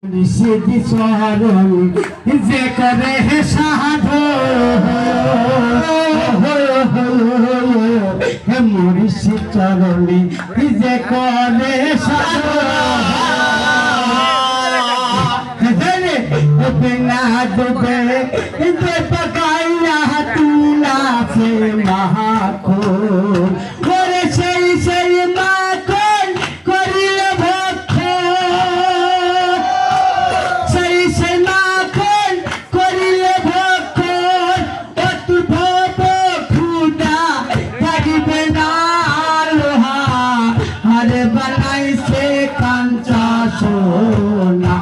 নিষেধি চরণ যে করে হে সাধু হে মরিষি চরণে যে করে সাধু বিনা ডুবে যে পকাইয়া তুলাছে মহাকুল করে সেই সেই মাখন করিলে ভক্ত সেই সেই মাখন করিলে ভক্ত অতি ভব খুদা থাকিবে না লোহা আরে বানাইছে কাঞ্চা সোনা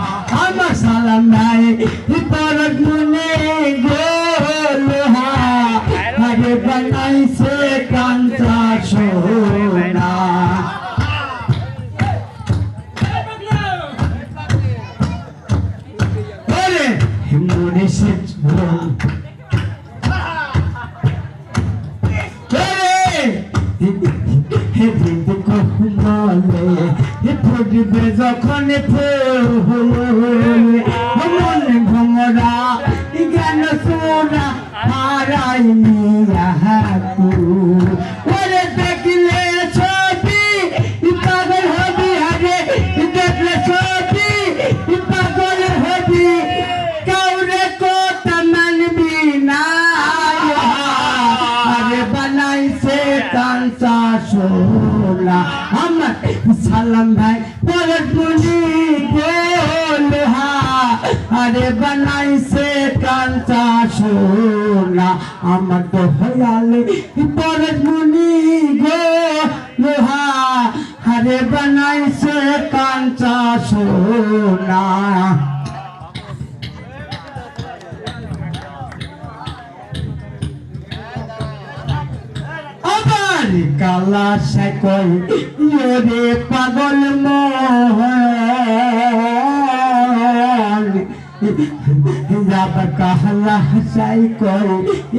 আমার সালাম নাই পরত মনে গো লোহা আরে বানাইছে কাঞ্চা সোনা ওরে মনে সে ফুটবে যখন ফুল মন ভমরা জ্ঞান সোনা হারাইনি ওরে দেখলে ছবি পাগল হবি আরে দেখলে ছবি পাগল হবি কাউরে কথা মানবি না আরে বানাইছে কাঞ্চা সোনা আমার সালাম ভাই পরত মুনি গোলহা আরে বানাইছে কাঞ্চা সোনা আমার তো হয়ালে পরত মুনি গোলহা আরে বানাইছে কাঞ্চা সোনা কালা সাইকল ইয়োরে পাগল মোহন যাব কালা সাইকল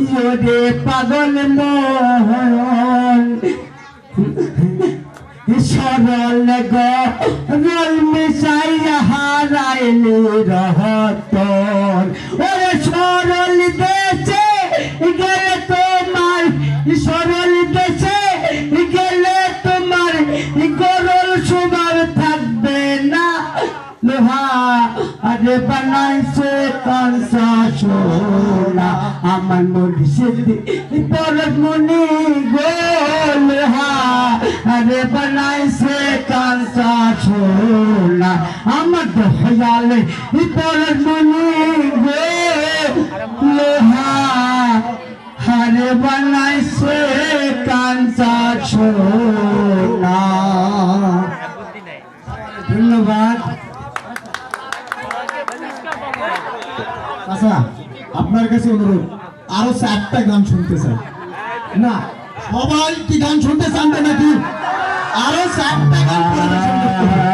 ইয়োরে পাগল মোহন সরল গরল মিশাইয়া হারাইলি রহতন ওরে সরল দেশে গেলে তোমার সরল দেশে গেলে তোমার গরল সুমার থাকবে না লোহা আরে বানাইছে কাঞ্চা সোনা আমার মুর্শিদ পরত মুনি গোলহা আরে বানাইছে কাঞ্চা সোনা আমার দয়ালে পরত মুনি গোলহা আরে বানাইছে কাঞ্চা সোনা ধন্যবাদ। আচ্ছা, আপনার কাছে অনুরোধ আরো 4টা গান শুনতে চাই। না সবাই কি গান শুনতে চান নাকি? আরো 4টা গান পরিবেশন করতে হবে।